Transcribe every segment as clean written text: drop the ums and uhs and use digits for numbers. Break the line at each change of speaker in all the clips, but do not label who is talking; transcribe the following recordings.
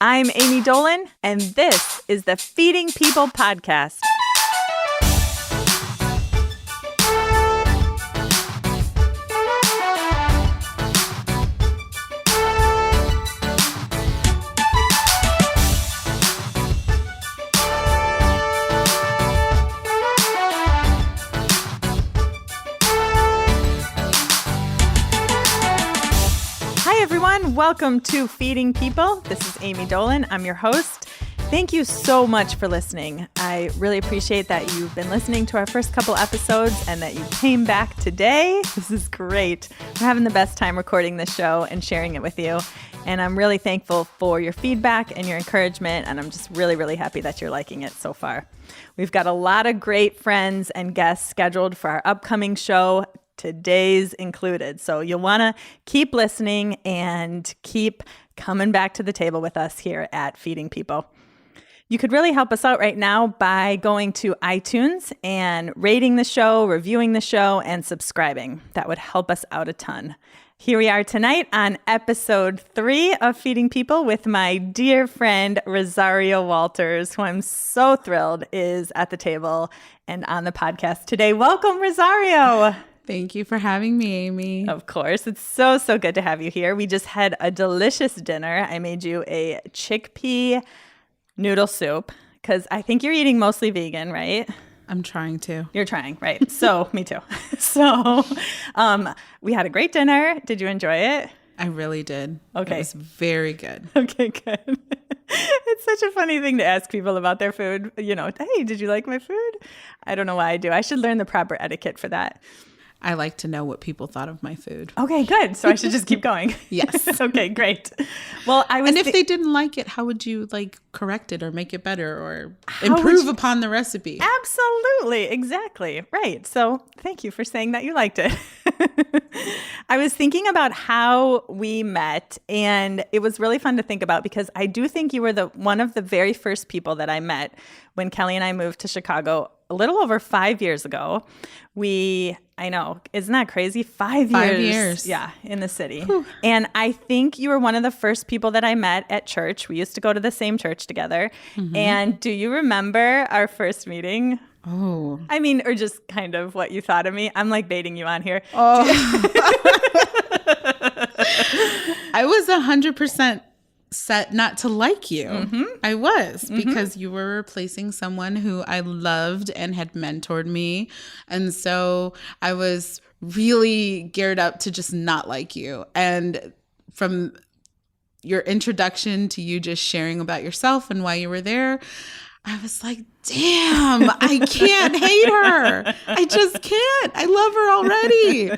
I'm Amy Dolan, and this is the Feeding People podcast. Hi, everyone. Welcome to Feeding People. This is Amy Dolan. I'm your host. Thank you so much for listening. I really appreciate that you've been listening to our first couple episodes and that you came back today. This is great. We're having the best time recording this show and sharing it with you. And I'm really thankful for your feedback and your encouragement. And I'm just really, really happy that you're liking it so far. We've got a lot of great friends and guests scheduled for our upcoming show, today's included. So you'll want to keep listening and keep coming back to the table with us here at Feeding People. You could really help us out right now by going to iTunes and rating the show, reviewing the show, and subscribing. That would help us out a ton. Here we are tonight on episode 3 of Feeding People with my dear friend Rosario Wolters, who I'm so thrilled is at the table and on the podcast today. Welcome, Rosario.
Thank you for having me, Amy.
Of course. It's so good to have you here. We just had a delicious dinner. I made you a chickpea noodle soup because I think you're eating mostly vegan, right?
I'm trying to.
You're trying, right? So, me too. So, we had a great dinner. Did you enjoy it?
I really did.
Okay.
It was very good.
Okay, good. It's such a funny thing to ask people about their food. You know, hey, did you like my food? I don't know why I do. I should learn the proper etiquette for that.
I like to know what people thought of my food.
Okay, good. So I should just keep going.
Yes.
Okay, great. Well,
And if they didn't like it, how would you correct it or make it better or improve upon the recipe?
Absolutely. Exactly. Right. So thank you for saying that you liked it. I was thinking about how we met, and it was really fun to think about because I do think you were one of the very first people that I met when Kelly and I moved to Chicago a little over 5 years ago. I know, isn't that crazy? 5 years.
5 years.
Yeah, in the city.
Whew.
And I think you were one of the first people that I met at church. We used to go to the same church together. Mm-hmm. And do you remember our first meeting?
Oh.
I mean, or just kind of what you thought of me. I'm baiting you on here.
Oh. I was 100% set not to like you.
Mm-hmm.
I was, because you were replacing someone who I loved and had mentored me. And so I was really geared up to just not like you. And from your introduction to you just sharing about yourself and why you were there, I was like, damn, I can't hate her. I just can't. I love her already.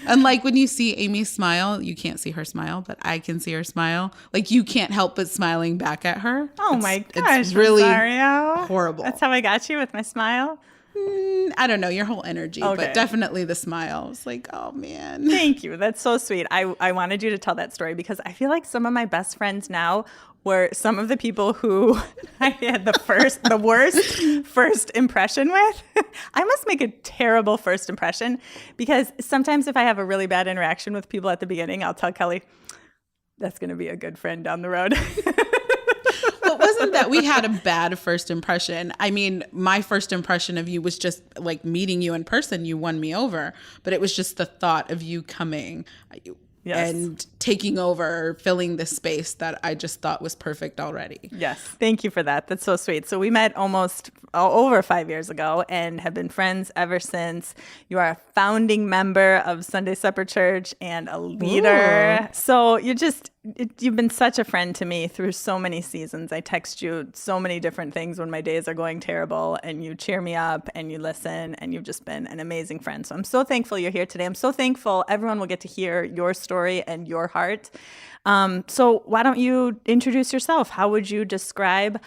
And when you see Amy smile, you can't see her smile, but I can see her smile. You can't help but smiling back at her.
Oh my gosh,
it's really
Rosario.
Horrible.
That's how I got you with my smile?
I don't know, your whole energy,
okay.
But definitely the smile. It's oh man.
Thank you. That's so sweet. I wanted you to tell that story because I feel like some of my best friends now were some of the people who I had the worst first impression with. I must make a terrible first impression because sometimes if I have a really bad interaction with people at the beginning, I'll tell Kelly, that's going to be a good friend down the road.
Well, it wasn't that we had a bad first impression. I mean, my first impression of you was just meeting you in person. You won me over, but it was just the thought of you coming. Yes. And taking over, filling the space that I just thought was perfect already.
Yes. Thank you for that. That's so sweet. So we met almost over 5 years ago and have been friends ever since. You are a founding member of Sunday Supper Church and a leader. Ooh. So you've been such a friend to me through so many seasons. I text you so many different things when my days are going terrible, and you cheer me up and you listen, and you've just been an amazing friend. So I'm so thankful you're here today. I'm so thankful everyone will get to hear your story and your heart. So why don't you introduce yourself? How would you describe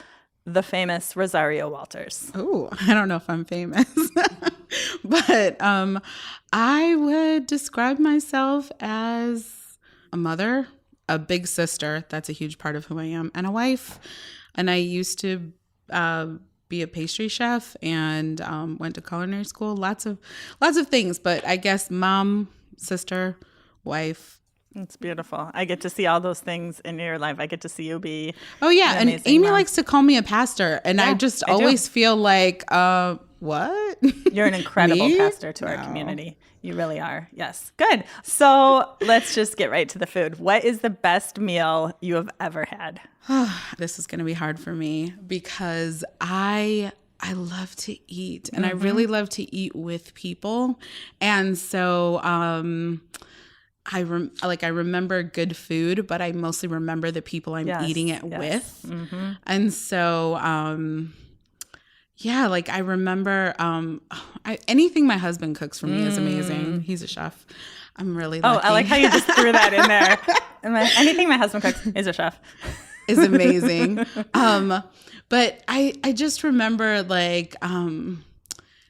the famous Rosario Wolters?
Oh, I don't know if I'm famous, but I would describe myself as a mother, a big sister. That's a huge part of who I am, and a wife. And I used to be a pastry chef and went to culinary school. Lots of things, but I guess mom, sister, wife,
It's beautiful. I get to see all those things in your life. I get to see you be
Oh yeah,
an
and
amazing
Amy
mom.
likes to call me a pastor, and I
Yeah,
just
I do.
always feel like, what?
You're an incredible
Me?
pastor to our
No.
community. You really are. Yes. Good. So let's just get right to the food. What is the best meal you have ever had?
This is going to be hard for me because I love to eat, and I really love to eat with people, and so I remember good food, but I mostly remember the people I'm eating it with, and so yeah, like I remember anything my husband cooks for me is amazing. He's a chef. I'm really lucky.
Oh, I like how you just threw that in there. Anything my husband cooks is a chef.
Is amazing. But I just remember like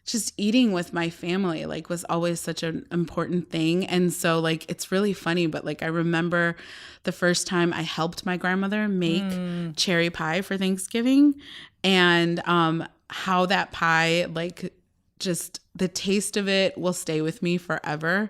just eating with my family like was always such an important thing. And so like it's really funny, but like I remember the first time I helped my grandmother make cherry pie for Thanksgiving, and how that pie, like just the taste of it will stay with me forever.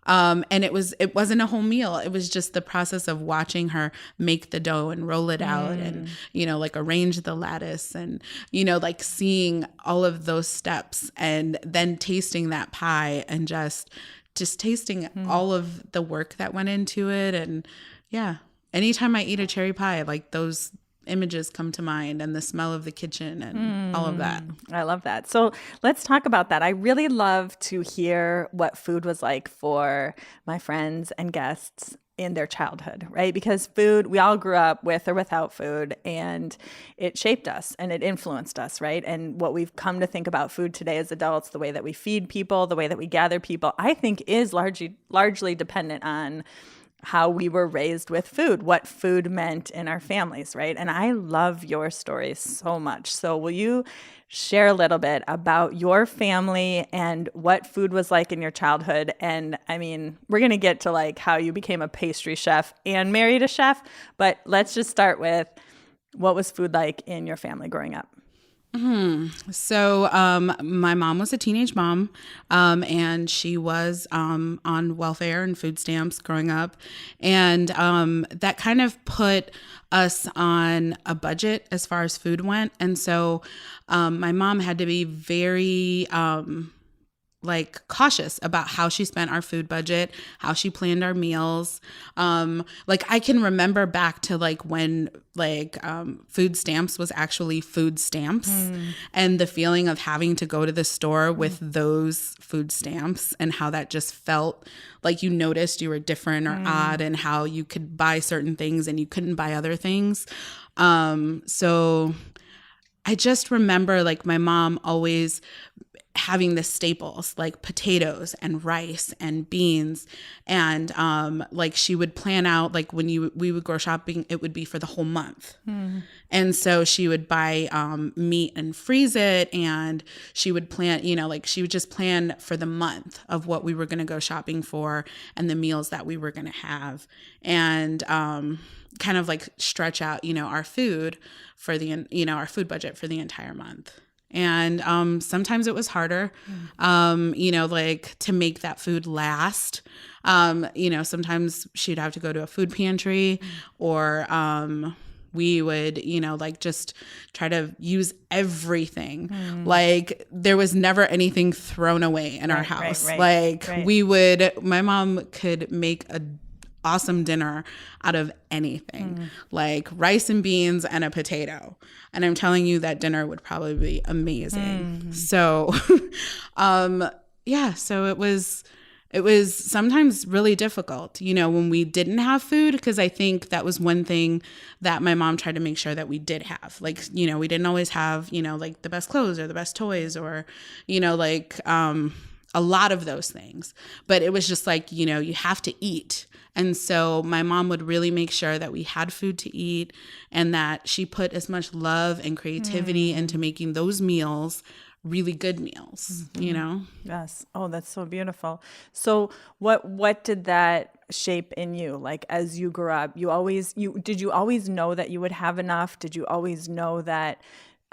And it wasn't a whole meal. It was just the process of watching her make the dough and roll it out and, like arrange the lattice and, like seeing all of those steps and then tasting that pie and just tasting all of the work that went into it. And yeah, anytime I eat a cherry pie, like those images come to mind and the smell of the kitchen and all of that.
I love that. So let's talk about that. I really love to hear what food was like for my friends and guests in their childhood, right? Because food, we all grew up with or without food, and it shaped us and it influenced us, right? And what we've come to think about food today as adults, the way that we feed people, the way that we gather people, I think is largely dependent on how we were raised with food, what food meant in our families, right? And I love your story so much. So will you share a little bit about your family and what food was like in your childhood? And I mean, we're going to get to like how you became a pastry chef and married a chef, but let's just start with what was food like in your family growing up?
So my mom was a teenage mom, and she was on welfare and food stamps growing up. And that kind of put us on a budget as far as food went. And so my mom had to be very like cautious about how she spent our food budget, how she planned our meals. Like I can remember back to like when food stamps was actually food stamps and the feeling of having to go to the store with those food stamps and how that just felt like you noticed you were different or odd and how you could buy certain things and you couldn't buy other things. So I just remember like my mom always having the staples like potatoes and rice and beans, and like she would plan out like when we would go shopping, it would be for the whole month. And so she would buy meat and freeze it, and she would plan, like she would just plan for the month of what we were going to go shopping for and the meals that we were going to have, and kind of like stretch out our food for the our food budget for the entire month. And sometimes it was harder, like to make that food last. Sometimes she'd have to go to a food pantry, or we would, like just try to use everything. Like there was never anything thrown away in our house. My mom could make a awesome dinner out of anything, like rice and beans and a potato. And I'm telling you that dinner would probably be amazing. So, so it was sometimes really difficult, when we didn't have food, because I think that was one thing that my mom tried to make sure that we did have. Like, we didn't always have, like the best clothes or the best toys or, a lot of those things. But it was just like, you have to eat. And so my mom would really make sure that we had food to eat and that she put as much love and creativity into making those meals really good meals,
Yes. Oh, that's so beautiful. So what did that shape in you? Like as you grew up, did you always know that you would have enough? Did you always know that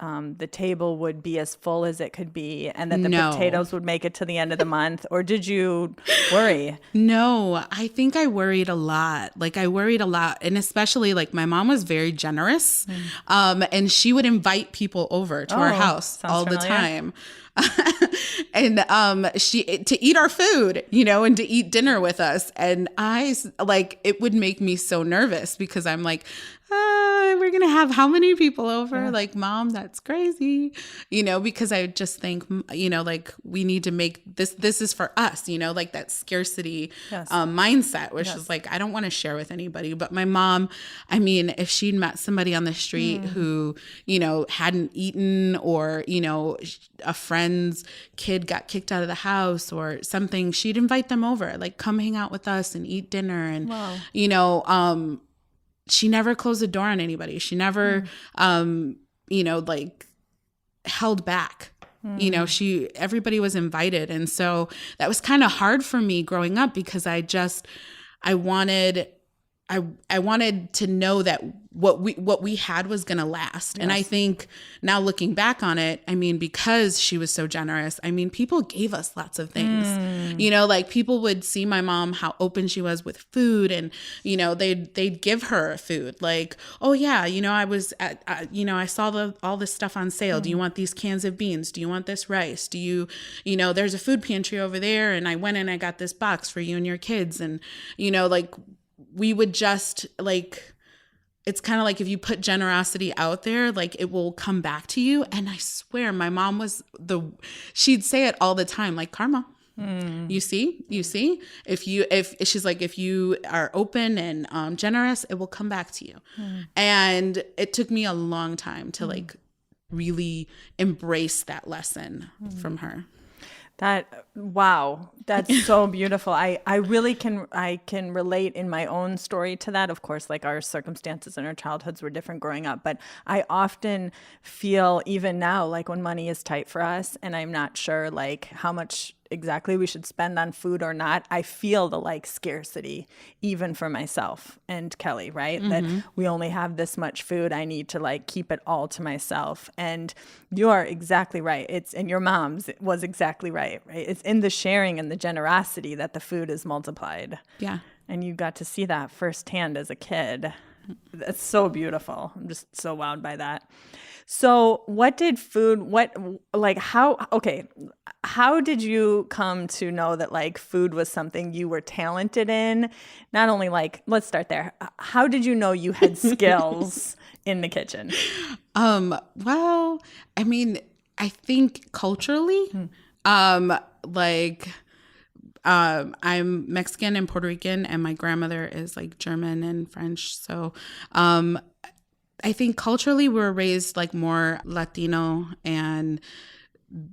the table would be as full as it could be and that the
No.
potatoes would make it to the end of the month? Or did you worry?
No, I think I worried a lot. Like I worried a lot. And especially like my mom was very generous. And she would invite people over to our house all the time. And she to eat our food, you know, and to eat dinner with us. And I like it would make me so nervous because I'm like, we're gonna have how many people over? Yeah. Like, Mom, that's crazy, you know, because I just think, you know, like we need to make this is for us, you know, like that scarcity mindset, which is like, I don't want to share with anybody. But my mom, I mean, if she'd met somebody on the street who, you know, hadn't eaten, or, you know, a friend's kid got kicked out of the house or something, she'd invite them over, like, come hang out with us and eat dinner. And, you know, she never closed the door on anybody. She never, you know, like held back. You know, everybody was invited. And so that was kind of hard for me growing up because I wanted to know that what we had was going to last. Yes. And I think now looking back on it, I mean, because she was so generous, I mean, people gave us lots of things, you know, like people would see my mom, how open she was with food, and, you know, they'd give her food like, oh yeah, you know, I was at, you know, I saw all this stuff on sale. Do you want these cans of beans? Do you want this rice? Do you know, there's a food pantry over there. And I went and I got this box for you and your kids. And, you know, like, we would just like, it's kind of like if you put generosity out there, like it will come back to you. And I swear my mom she'd say it all the time, like, Karma, you see, if she's like, if you are open and generous, it will come back to you. And it took me a long time to like really embrace that lesson from her.
Wow, that's so beautiful. I really can relate in my own story to that. Of course, like our circumstances and our childhoods were different growing up, but I often feel even now, like when money is tight for us and I'm not sure like how much exactly we should spend on food or not, I feel the like scarcity even for myself and Kelly, right? That we only have this much food. I need to like keep it all to myself. And you're exactly right. And your mom's was exactly right? It's in the sharing and the generosity that the food is multiplied. Yeah. And you got to see that firsthand as a kid. That's so beautiful. I'm just so wowed by that. So how did you come to know that like food was something you were talented in? Not only like, let's start there. How did you know you had skills in the kitchen?
Well, I mean, I think culturally, I'm Mexican and Puerto Rican, and my grandmother is like German and French. So, I think culturally we were raised like more Latino, and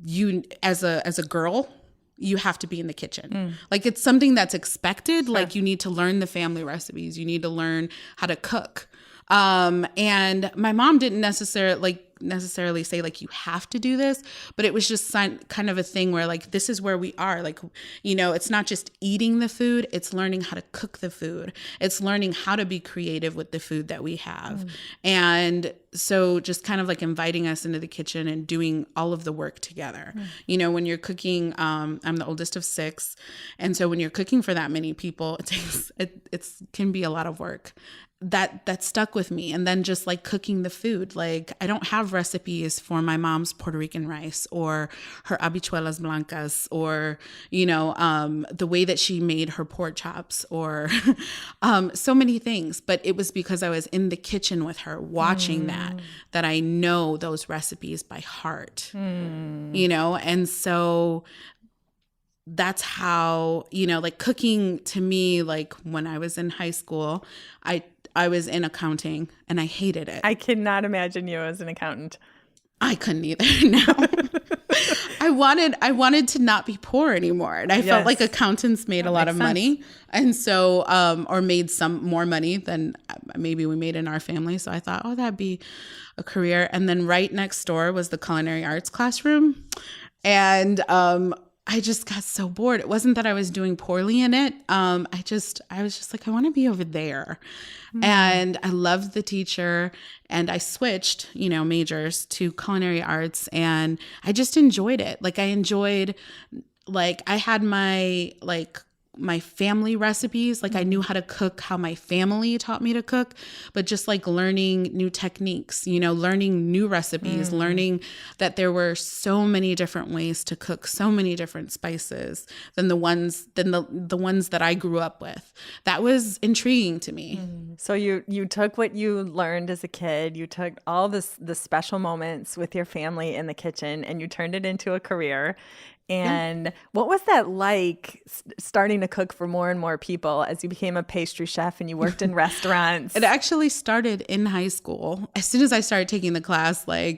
you as a girl, you have to be in the kitchen. Like it's something that's expected. Sure. Like you need to learn the family recipes. You need to learn how to cook. And my mom didn't necessarily say like you have to do this, but it was just kind of a thing where like this is where we are, like, you know, it's not just eating the food, it's learning how to cook the food, it's learning how to be creative with the food that we have. And so just kind of like inviting us into the kitchen and doing all of the work together. You know, when you're cooking, I'm the oldest of 6, and so when you're cooking for that many people, it can be a lot of work. That stuck with me. And then just like cooking the food, like I don't have recipes for my mom's Puerto Rican rice or her habichuelas blancas or, you know, the way that she made her pork chops or so many things. But it was because I was in the kitchen with her watching that I know those recipes by heart, you know? And so that's how, you know, like cooking to me, like when I was in high school, I was in accounting and I hated it.
I cannot imagine you as an accountant.
I couldn't either. No. I wanted to not be poor anymore. And I felt like accountants made a lot of money. And so, or made some more money than maybe we made in our family. So I thought, oh, that'd be a career. And then right next door was the culinary arts classroom. And, I just got so bored. It wasn't that I was doing poorly in it. I was just like, I want to be over there. And I loved the teacher, and I switched, majors to culinary arts, and I just enjoyed it. Like I had my family recipes. Like I knew how to cook how my family taught me to cook, but just like learning new techniques, learning new recipes, learning that there were so many different ways to cook, so many different spices than the ones that I grew up with. That was intriguing to me.
So you took what you learned as a kid, you took all the special moments with your family in the kitchen, and you turned it into a career. And what was that like, starting to cook for more and more people as you became a pastry chef and you worked in restaurants?
It actually started in high school. As soon as I started taking the class, I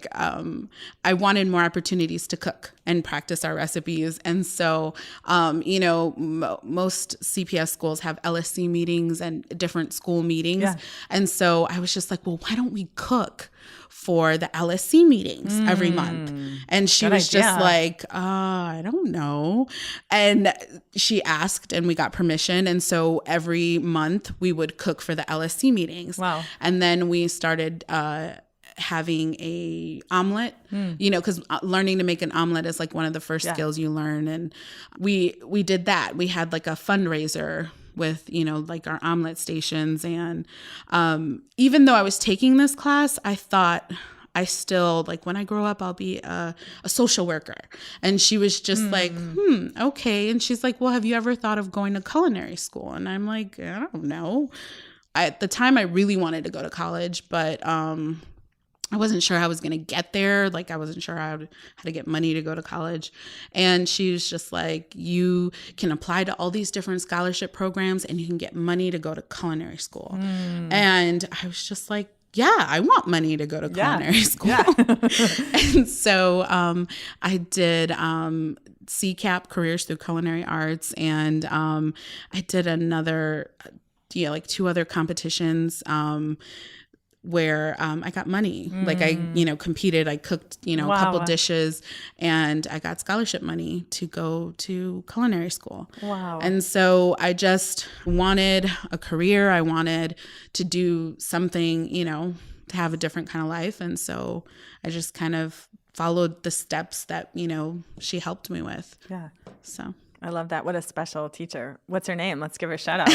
wanted more opportunities to cook and practice our recipes. And so, most CPS schools have LSC meetings and different school meetings. Yeah. And so I was just like, well, why don't we cook for the LSC meetings every month? And she was just like, I don't know. And she asked, and we got permission. And so every month we would cook for the LSC meetings. Wow. And then we started having a omelet, because learning to make an omelet is like one of the first skills you learn. And we did that. We had like a fundraiser with, like our omelet stations. And even though I was taking this class, I thought I still, like, when I grow up, I'll be a social worker. And she was just like, okay. And she's like, well, have you ever thought of going to culinary school? And I'm like, I don't know. At the time, I really wanted to go to college, but I wasn't sure how I was going to get there. Like, I wasn't sure how to get money to go to college. And she was just like, you can apply to all these different scholarship programs and you can get money to go to culinary school. And I was just like, yeah, I want money to go to culinary school. Yeah. And so I did CCAP, Careers Through Culinary Arts. And I did another, like 2 other competitions where I got money. Like I, competed, I cooked, a couple dishes, and I got scholarship money to go to culinary school. Wow. And so I just wanted a career. I wanted to do something, to have a different kind of life. And so I just kind of followed the steps that, she helped me with. Yeah. So
I love that. What a special teacher. What's her name? Let's give her a shout out.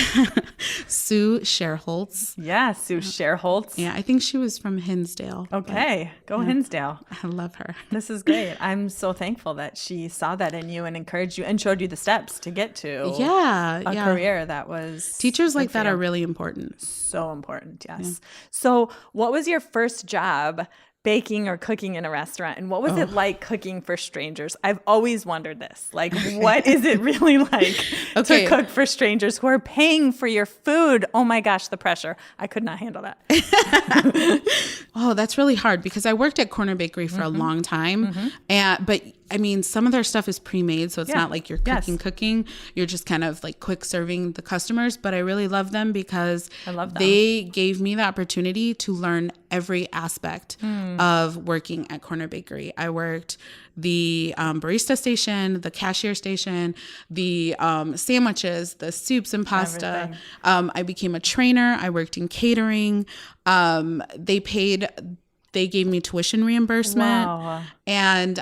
Sue Scherholtz.
Yeah, Sue Scherholtz.
Yeah, I think she was from Hinsdale.
Okay, go Hinsdale.
I love her.
This is great. I'm so thankful that she saw that in you and encouraged you and showed you the steps to get to a career that was...
Teachers like that are really important.
So important, yes. Yeah. So what was your first job baking or cooking in a restaurant? And what was it like cooking for strangers? I've always wondered this. Like, what is it really like to cook for strangers who are paying for your food? Oh my gosh, the pressure. I could not handle that.
Oh, that's really hard because I worked at Corner Bakery for a long time. But I mean, some of their stuff is pre-made, so it's not like you're cooking. You're just kind of like quick serving the customers. But I really love them because they gave me the opportunity to learn every aspect of working at Corner Bakery. I worked the barista station, the cashier station, the sandwiches, the soups and pasta. I became a trainer. I worked in catering. They gave me tuition reimbursement. Wow. And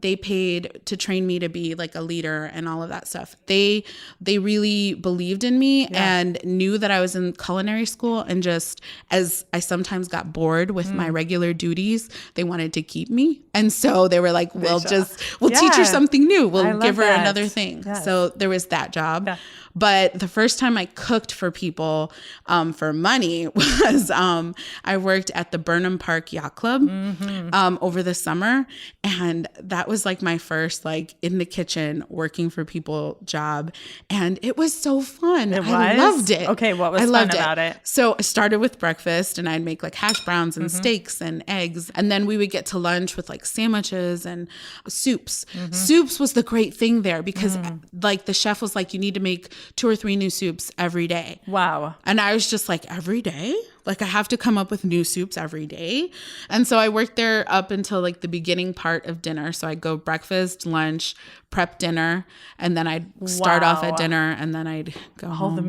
they paid to train me to be like a leader and all of that stuff. They really believed in me and knew that I was in culinary school. And just as I sometimes got bored with my regular duties, they wanted to keep me. And so they were like, we'll teach her something new. We'll give her another thing. Yes. So there was that job. Yeah. But the first time I cooked for people for money was I worked at the Burnham Park Yacht Club over the summer. And that was like my first like in the kitchen working for people job. And it was so fun. I loved it.
Okay, what was fun about it?
So I started with breakfast and I'd make like hash browns and steaks and eggs. And then we would get to lunch with like sandwiches and soups. Soups was the great thing there because like the chef was like, you need to make 2 or 3 new soups every day.
Wow.
And I was just like, every day? Like I have to come up with new soups every day. And so I worked there up until like the beginning part of dinner. So I'd go breakfast, lunch, prep dinner, and then I'd start off at dinner, and then I'd go home.
All the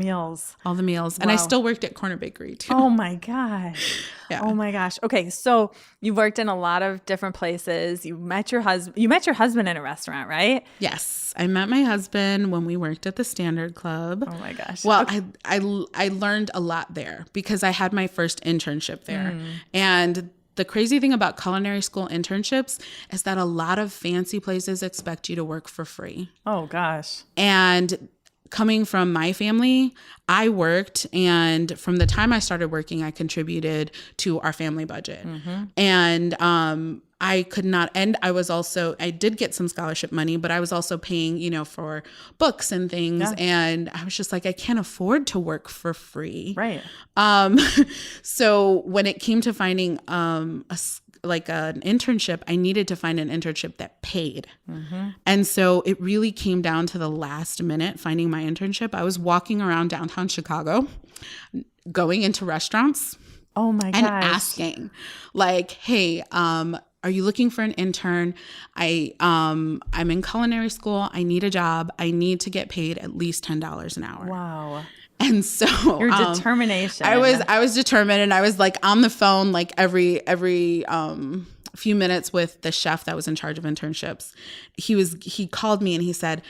meals.
And I still worked at Corner Bakery too.
Oh my gosh. Yeah. Oh my gosh. Okay. So you worked in a lot of different places. You met your husband in a restaurant, right?
Yes. I met my husband when we worked at the Standard Club.
Oh my gosh.
Well, okay. I learned a lot there because I had my first internship there. And the crazy thing about culinary school internships is that a lot of fancy places expect you to work for free.
Oh gosh.
And coming from my family, I worked, and from the time I started working, I contributed to our family budget. And I could not, and I did get some scholarship money, but I was also paying, for books and things. Yeah. And I was just like, I can't afford to work for free.
Right.
So when it came to finding an internship, I needed to find an internship that paid. And so it really came down to the last minute finding my internship. I was walking around downtown Chicago, going into restaurants.
Oh my gosh.
And asking like, hey, are you looking for an intern? I'm in culinary school. I need a job. I need to get paid at least $10 an hour.
Wow.
And so
your determination.
I was determined, and I was like on the phone like every few minutes with the chef that was in charge of internships. He called me and he said,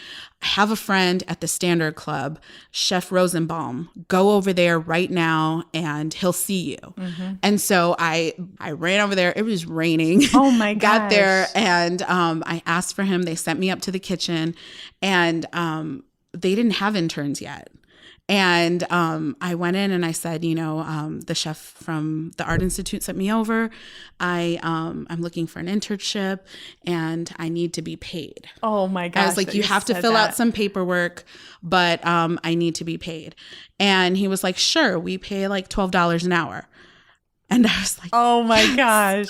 I have a friend at the Standard Club, Chef Rosenbaum. Go over there right now and he'll see you. And so I ran over there. It was raining.
Oh my gosh.
Got there, and I asked for him. They sent me up to the kitchen, and they didn't have interns yet. And I went in and I said, the chef from the Art Institute sent me over. I'm looking for an internship and I need to be paid.
Oh my gosh.
I was like, you have to fill out some paperwork, but I need to be paid. And he was like, sure, we pay like $12 an hour. And I was like,
oh my gosh.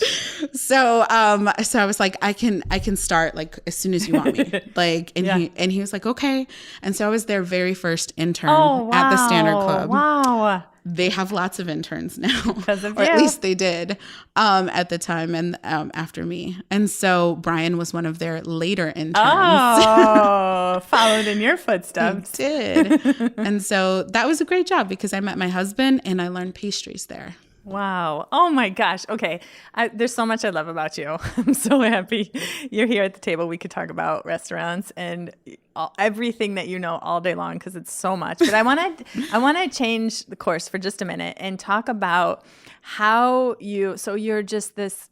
So I was like, I can start like as soon as you want me. Like, and he was like, okay. And so I was their very first intern at the Standard Club.
Wow.
They have lots of interns now,
because of
or at least they did at the time, and after me. And so Brian was one of their later interns.
Oh, followed in your footsteps.
He did. And so that was a great job because I met my husband and I learned pastries there.
Wow. Oh my gosh. Okay. There's so much I love about you. I'm so happy you're here at the table. We could talk about restaurants and everything that you know all day long because it's so much. But I want to change the course for just a minute and talk about how you're just this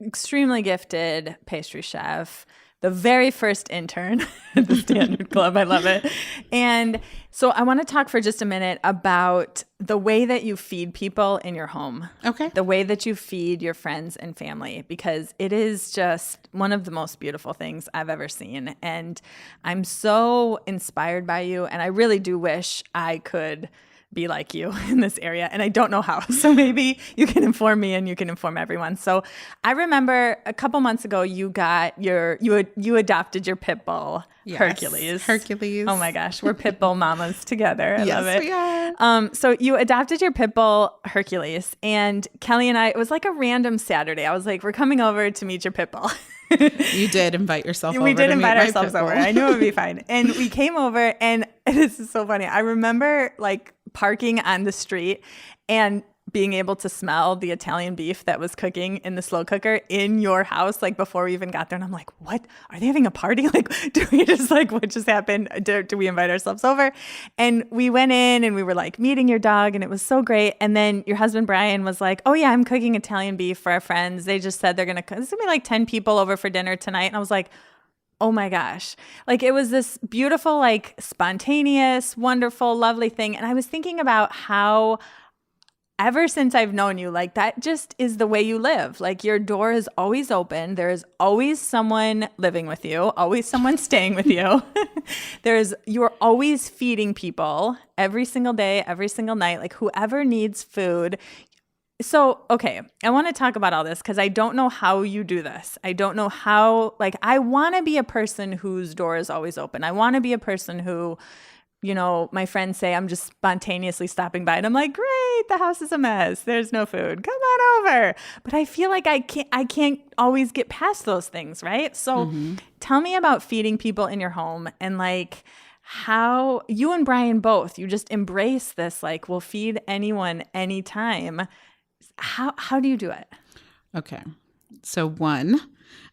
extremely gifted pastry chef, the very first intern at the Standard Club. I love it. And so I want to talk for just a minute about the way that you feed people in your home.
Okay.
The way that you feed your friends and family, because it is just one of the most beautiful things I've ever seen. And I'm so inspired by you. And I really do wish I could be like you in this area. And I don't know how. So maybe you can inform me and you can inform everyone. So I remember a couple months ago, you adopted your pit bull, yes, Hercules. Oh my gosh. We're pit bull mamas together. I love it. We are. So you adopted your pit bull, Hercules, and Kelly and I, it was like a random Saturday. I was like, we're coming over to meet your pit bull.
You did invite yourself over.
We did invite ourselves over. I knew it would be fine. And we came over, and this is so funny. I remember like parking on the street and being able to smell the Italian beef that was cooking in the slow cooker in your house, like before we even got there. And I'm like, what? Are they having a party? Like, what just happened? Do we invite ourselves over? And we went in and we were like meeting your dog, and it was so great. And then your husband, Brian, was like, oh yeah, I'm cooking Italian beef for our friends. They just said there's going to be like 10 people over for dinner tonight. And I was like, oh my gosh. Like it was this beautiful, like spontaneous, wonderful, lovely thing. And I was thinking about how ever since I've known you, like that just is the way you live. Like your door is always open. There is always someone living with you, always someone staying with you. You're always feeding people every single day, every single night, like whoever needs food. So, okay, I want to talk about all this because I don't know how you do this. I don't know how, like, I want to be a person whose door is always open. I want to be a person who my friends say I'm just spontaneously stopping by and I'm like, great, the house is a mess. There's no food. Come on over. But I feel like I can't always get past those things, right? So tell me about feeding people in your home and like how you and Brian both, you just embrace this, like we'll feed anyone anytime. How do you do it?
Okay. So one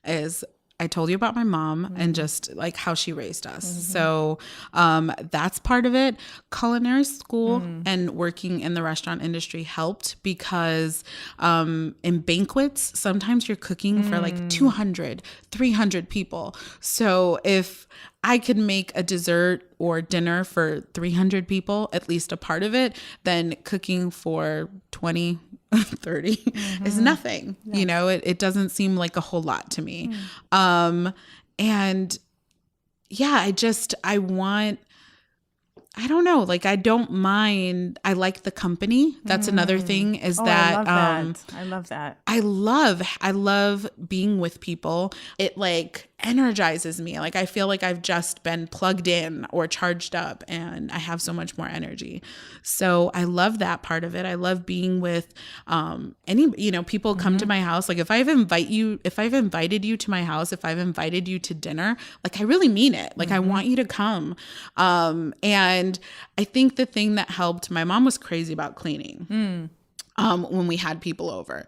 is I told you about my mom and just like how she raised us. So that's part of it. Culinary school and working in the restaurant industry helped because in banquets, sometimes you're cooking for like 200, 300 people. So if I could make a dessert or dinner for 300 people, at least a part of it, then cooking for 20, 30 is nothing. Yes. It doesn't seem like a whole lot to me. And yeah, I don't know, like I don't mind. I like the company. That's another thing is that
I love that.
I love being with people. It like energizes me. Like I feel like I've just been plugged in or charged up and I have so much more energy. So I love that part of it. I love being with people come to my house. Like if I've invited you to my house, if I've invited you to dinner, like I really mean it. Like I want you to come. And I think the thing that helped, my mom was crazy about cleaning. When we had people over,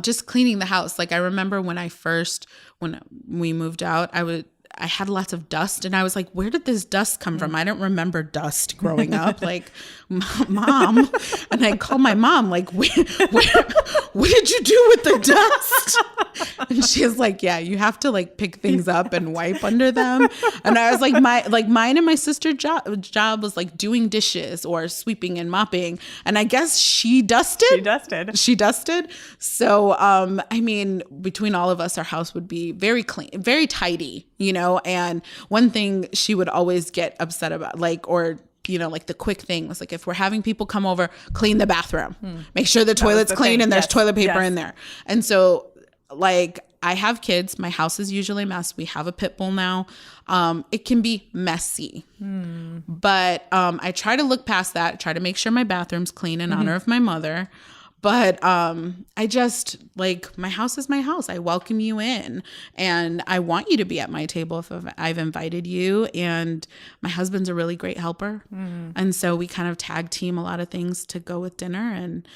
just cleaning the house. Like I remember when we moved out, I had lots of dust and I was like, where did this dust come from? I don't remember dust growing up. Like, Mom. And I called my mom, like, what did you do with the dust? And she was like, yeah, you have to like pick things up and wipe under them. And I was like, mine and my sister's job was like doing dishes or sweeping and mopping. And I guess she dusted. She dusted. So, I mean, between all of us, our house would be very clean, very tidy, and one thing she would always get upset about, like the quick thing was like, if we're having people come over, clean the bathroom, make sure the toilet's clean and there's toilet paper in there. And so like, I have kids. My house is usually a mess. We have a pit bull now. It can be messy, but I try to look past that, try to make sure my bathroom's clean in honor of my mother. But I just like, my house is my house. I welcome you in and I want you to be at my table if I've invited you. And my husband's a really great helper. And so we kind of tag team a lot of things to go with dinner. And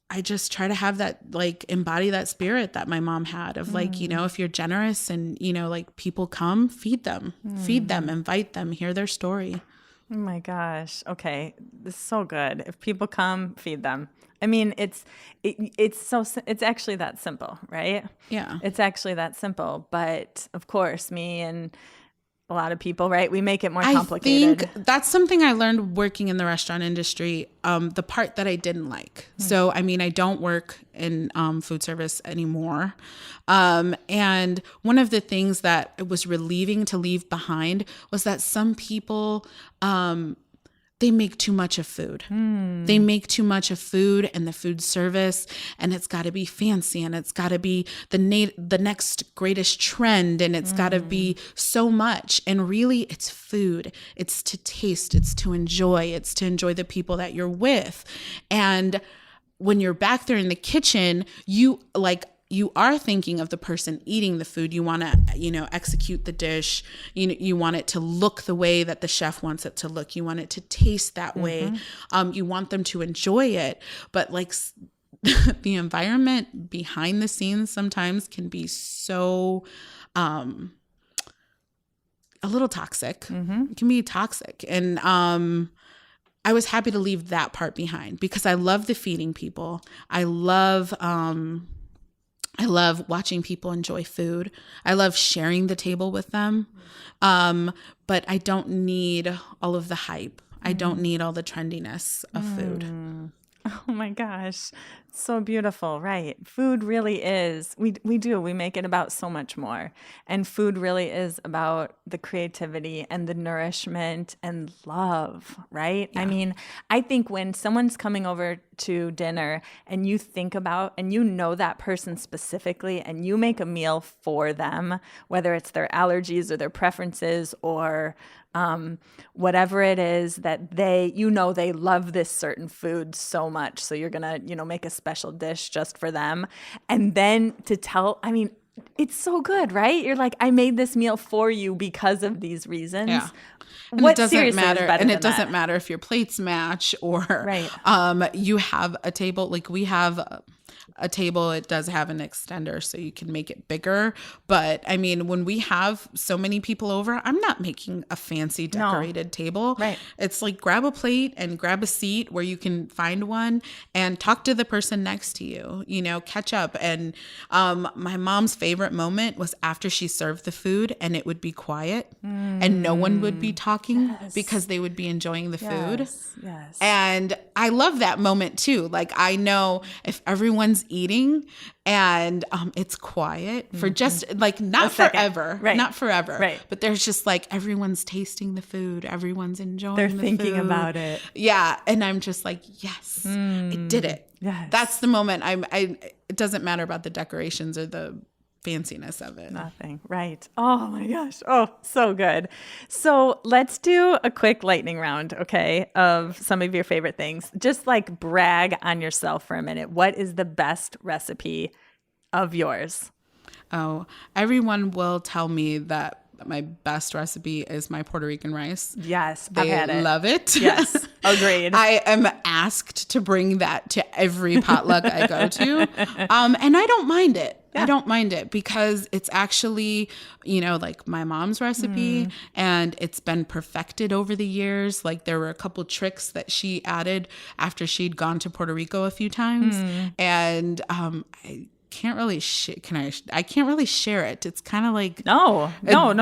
I just try to have that, like, embody that spirit that my mom had of like, if you're generous and, like people come, feed them, invite them, hear their story.
Oh my gosh. Okay. This is so good. If people come, feed them. I mean, it's actually that simple, right?
Yeah.
It's actually that simple. But of course, me and a lot of people, right? We make it more complicated.
I think that's something I learned working in the restaurant industry, the part that I didn't like. So, I mean, I don't work in food service anymore. And one of the things that it was relieving to leave behind was that some people, they make too much of food. They make too much of food and the food service, and it's got to be fancy, and it's got to be the next greatest trend, and it's got to be so much. And really, it's food. It's to taste. It's to enjoy. It's to enjoy the people that you're with. And when you're back there in the kitchen, you are thinking of the person eating the food. You want to, execute the dish. You want it to look the way that the chef wants it to look. You want it to taste that way. You want them to enjoy it. But like the environment behind the scenes sometimes can be so a little toxic. It can be toxic. And I was happy to leave that part behind because I love the feeding people. I love watching people enjoy food. I love sharing the table with them. But I don't need all of the hype. I don't need all the trendiness of food.
Oh my gosh. So beautiful, right? Food really is, we make it about so much more. And food really is about the creativity and the nourishment and love, right?
Yeah.
I mean, I think when someone's coming over to dinner and you think about, and you know that person specifically, and you make a meal for them, whether it's their allergies or their preferences or whatever it is that they love this certain food so much. So you're going to, make a special dish just for them. And then it's so good, right? You're like, I made this meal for you because of these reasons.
Yeah. And
What
it doesn't
seriously
matter.
is better
And
than
it doesn't
that?
matter if your plates match or
Right.
you have a table. Like we have a table, it does have an extender so you can make it bigger. But I mean, when we have so many people over, I'm not making a fancy decorated table.
Right.
It's like grab a plate and grab a seat where you can find one and talk to the person next to you, catch up. And my mom's favorite moment was after she served the food and it would be quiet and no one would be talking because they would be enjoying the food.
Yes.
And I love that moment too. Like I know if everyone's eating and it's quiet for just like not forever,
Right.
not forever,
Right.
but there's just like everyone's tasting the food, everyone's enjoying
They're
the
thinking
food.
about it.
Yeah. And I'm just like, yes, I did it.
Yes.
That's the moment. It doesn't matter about the decorations or the fanciness of it.
Nothing. Right. Oh my gosh. Oh, so good. So let's do a quick lightning round, okay, of some of your favorite things. Just like brag on yourself for a minute. What is the best recipe of yours?
Oh, everyone will tell me that my best recipe is my Puerto Rican rice.
Yes,
They
I've had it.
love it.
Yes, agreed.
I am asked to bring that to every potluck I go to. And I don't mind it.
Yeah.
I don't mind it because it's actually, like my mom's recipe and it's been perfected over the years. Like there were a couple tricks that she added after she'd gone to Puerto Rico a few times. And I can't really I can't really share it. It's kind of like
No sharing.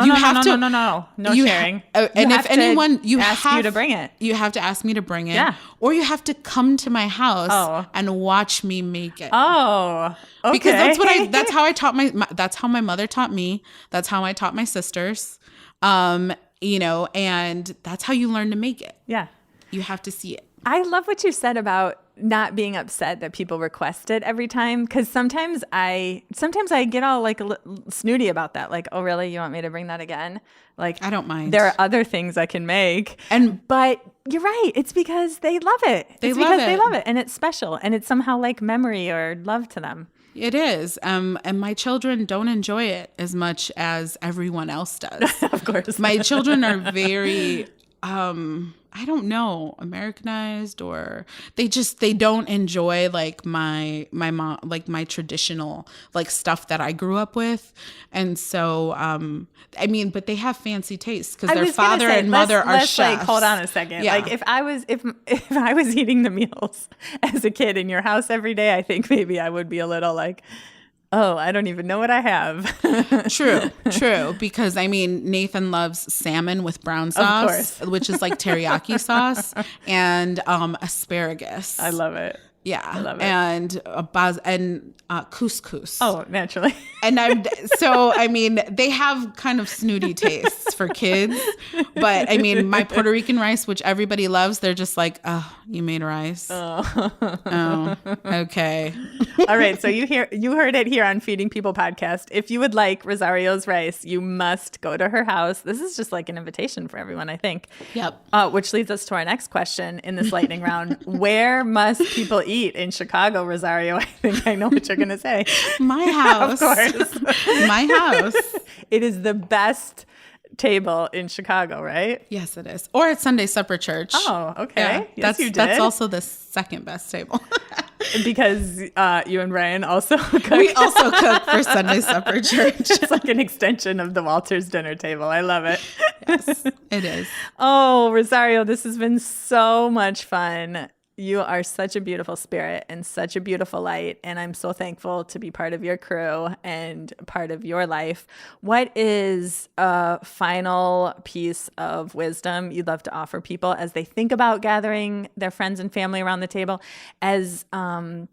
And if anyone you
ask you to bring it,
you have to ask me to bring it.
Yeah.
Or you have to come to my house and watch me make it.
Oh, okay.
Because that's how I taught that's how my mother taught me. That's how I taught my sisters. And that's how you learn to make it.
Yeah.
You have to see it.
I love what you said about not being upset that people request it every time, because sometimes I get all like snooty about that, like, oh really, you want me to bring that again? Like,
I don't mind.
There are other things I can make, but you're right, it's because they love it. They love it and it's special and it's somehow like memory or love to them.
It is. And my children don't enjoy it as much as everyone else does.
Of course.
My children are very I don't know, Americanized, or they don't enjoy like my mom, like my traditional like stuff that I grew up with. And so, but they have fancy tastes because their father and mother are chefs.
Like, hold on a second.
Yeah.
Like if I was eating the meals as a kid in your house every day, I think maybe I would be a little like, oh, I don't even know what I have.
True. Because Nathan loves salmon with brown sauce, which is like teriyaki sauce, and asparagus.
I love it.
Yeah,
I love it.
And couscous.
Oh, naturally.
And they have kind of snooty tastes for kids. But my Puerto Rican rice, which everybody loves, they're just like, oh, you made rice. Oh, okay.
All right. So you heard it here on Feeding People podcast. If you would like Rosario's rice, you must go to her house. This is just like an invitation for everyone, I think.
Yep.
Which leads us to our next question in this lightning round. Where must people eat in Chicago, Rosario? I think I know what you're going to say.
My house.
Of course.
My house.
It is the best table in Chicago, right?
Yes, it is. Or at Sunday Supper Church.
Oh, okay.
Yeah,
Yes, you did.
That's also the second best table.
Because you and Ryan also cook.
We also cook for Sunday Supper Church.
It's like an extension of the Wolters dinner table. I love it.
Yes, it is.
Oh, Rosario, this has been so much fun. You are such a beautiful spirit and such a beautiful light. And I'm so thankful to be part of your crew and part of your life. What is a final piece of wisdom you'd love to offer people as they think about gathering their friends and family around the table, as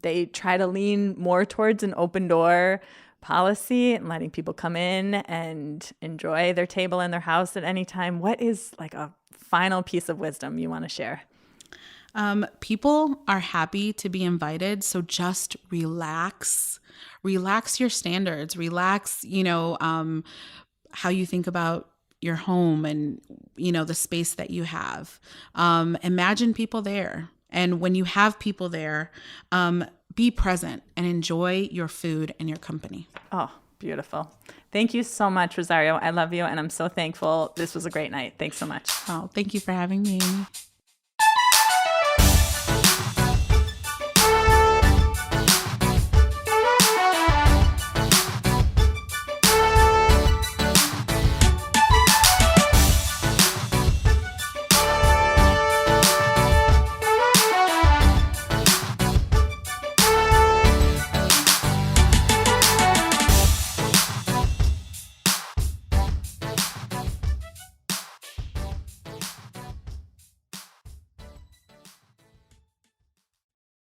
they try to lean more towards an open door policy and letting people come in and enjoy their table in their house at any time? What is like a final piece of wisdom you want to share?
People are happy to be invited. So just relax your standards, relax, how you think about your home and, the space that you have. Imagine people there. And when you have people there, be present and enjoy your food and your company.
Oh, beautiful. Thank you so much, Rosario. I love you. And I'm so thankful. This was a great night. Thanks so much.
Oh, thank you for having me, Amy.